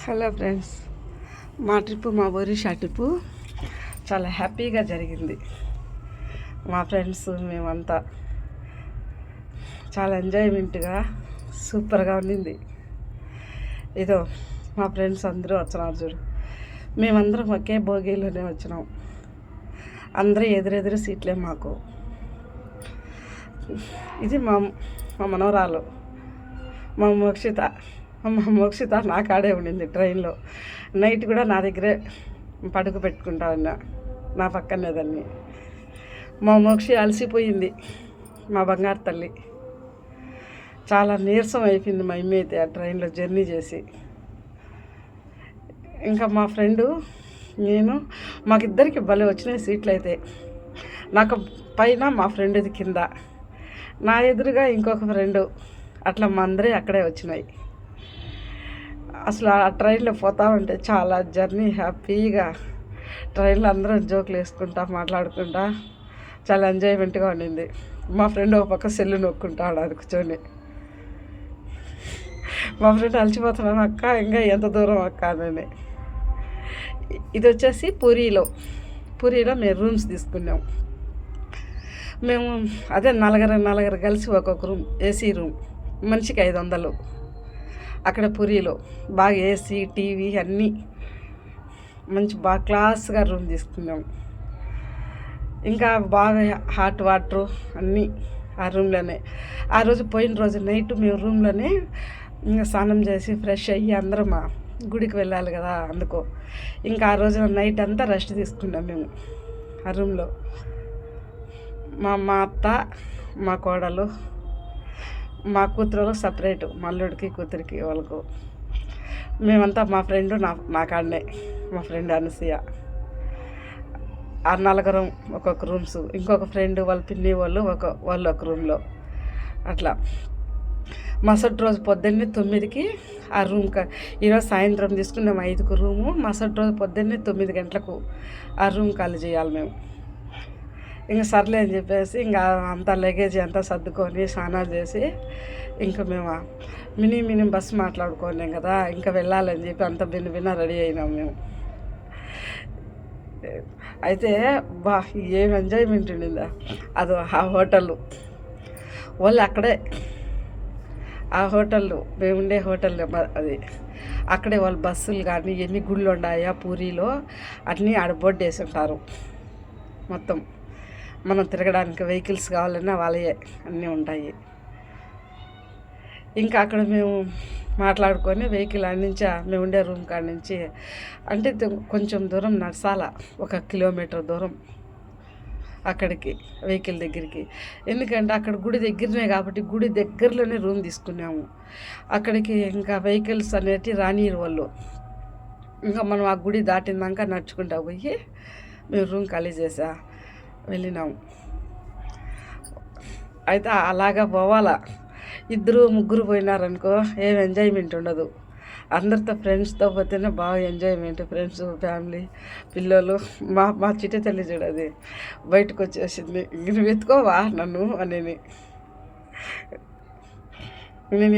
Hello friends, మా trip మా Orissa trip చాలా హ్యాపీగా జరిగింది. మా ఫ్రెండ్స్ మేమంతా చాలా ఎంజాయ్మెంట్గా సూపర్గా ఉండింది. ఏదో మా ఫ్రెండ్స్ అందరూ వచ్చినారు చూడు, మేమందరం ఒకే బోగీలోనే వచ్చినాం. అందరూ ఎదురెదురు సీట్లే మాకు. ఇది మా మా మనవరాలు మా మోక్షిత నా కాడే ఉండింది ట్రైన్లో. నైట్ కూడా నా దగ్గరే పడుకు పెట్టుకుంటా ఉన్నా, నా పక్కనే దాన్ని. మా మోక్షి అలసిపోయింది, మా బంగారు తల్లి. చాలా నీరసం అయిపోయింది మా అమ్మ అయితే ఆ ట్రైన్లో జర్నీ చేసి. ఇంకా మా ఫ్రెండు నేను మాకిద్దరికి భలే వచ్చినాయి సీట్లు అయితే. నాకు పైన మా ఫ్రెండ్ది కింద, నా ఎదురుగా ఇంకొక ఫ్రెండు, అట్లా మా అందరే అక్కడే వచ్చినాయి. అసలు ఆ ట్రైన్లో పోతా ఉంటే చాలా జర్నీ హ్యాపీగా, ట్రైన్లో అందరం జోకులు వేసుకుంటా మాట్లాడుకుంటా చాలా ఎంజాయ్మెంట్గా ఉండింది. మా ఫ్రెండ్ ఒక పక్క సెల్లు నొక్కుంటాడు అది కూర్చొని. మా ఫ్రెండ్ అలసిపోతున్నాను అక్క, ఇంకా ఎంత దూరం అక్క అని. ఇది వచ్చేసి పూరీలో మేము రూమ్స్ తీసుకున్నాం. మేము అదే నలుగురు కలిసి ఒక్కొక్క రూమ్, ఏసీ రూమ్, మనిషికి 500. అక్కడ పూరీలో బాగా ఏసీ, టీవీ అన్నీ మంచి బాగా క్లాస్గా రూమ్ తీసుకున్నాం. ఇంకా బాగా హాట్ వాటరు అన్నీ ఆ రూమ్లోనే. ఆ రోజు పోయిన రోజు నైట్ మేము రూమ్లోనే ఇంకా స్నానం చేసి ఫ్రెష్ అయ్యి అందరం గుడికి వెళ్ళాలి కదా, అందుకో ఇంకా ఆ రోజు నైట్ అంతా రెస్ట్ తీసుకున్నాం మేము ఆ రూమ్లో. మా అత్త, మా కోడలు, మా కూతురు సపరేటు, మల్లుడికి కూతురికి వాళ్ళకు. మేమంతా మా ఫ్రెండ్ నా కాడనే, మా ఫ్రెండ్ అనసూయ. ఆ నలుగురం ఒక్కొక్క రూమ్స్, ఇంకొక ఫ్రెండ్ వాళ్ళ పిన్ని వాళ్ళు ఒక రూమ్లో. అట్లా మరుసటి రోజు పొద్దున్నే 9కి ఆ రూమ్ ఈరోజు సాయంత్రం తీసుకున్నాం 5కు రూము. మరుసటి రోజు పొద్దున్నే 9 గంటలకు ఆ రూమ్ ఖాళీ చేయాలి మేము. ఇంకా సర్లే అని చెప్పేసి ఇంకా అంతా లగేజ్ అంతా సర్దుకొని స్నానాలు చేసి ఇంకా మేము మినీ బస్సు మాట్లాడుకోలేం కదా, ఇంకా వెళ్ళాలని చెప్పి అంత బిన్న రెడీ అయినాం మేము. అయితే ఏం ఎంజాయ్మెంట్ ఉండిందా. అది ఆ హోటల్ వాళ్ళు అక్కడే, ఆ హోటల్లో మేము ఉండే హోటల్ అది అక్కడే వాళ్ళు బస్సులు కానీ ఎన్ని గుళ్ళు ఉన్నాయా పూరీలో అన్నీ ఆడ బోర్డు వేసి ఉంటారు. మొత్తం మనం తిరగడానికి వెహికల్స్ కావాలన్నా వాళ్ళే అన్నీ ఉంటాయి. ఇంకా అక్కడ మేము మాట్లాడుకొని వెహికల్ ఆడించి మేము ఉండే రూమ్ కాడ నుంచి అంటే కొంచెం దూరం నడసాల, 1 కిలోమీటర్ దూరం అక్కడికి వెహికల్ దగ్గరికి. ఎందుకంటే అక్కడ గుడి దగ్గరనే కాబట్టి గుడి దగ్గరలోనే రూమ్ తీసుకున్నాము. అక్కడికి ఇంకా వెహికల్స్ అనేవి రానియరు వాళ్ళు. ఇంకా మనం ఆ గుడి దాటినాక నడుచుకుంటా పోయి మేము రూమ్ ఖాళీ చేసా వెళ్ళినాము. అయితే అలాగా పోవాలా. 2-3 పోయినారనుకో ఏం ఎంజాయ్మెంట్ ఉండదు. అందరితో ఫ్రెండ్స్తో పోతేనే బాగా ఎంజాయ్మెంట్. ఫ్రెండ్స్, ఫ్యామిలీ, పిల్లలు. మా చిట్టి తల్లి చూడది బయటకు వచ్చేసింది, నువ్వు ఎత్తుకోవా నన్ను అని. నేను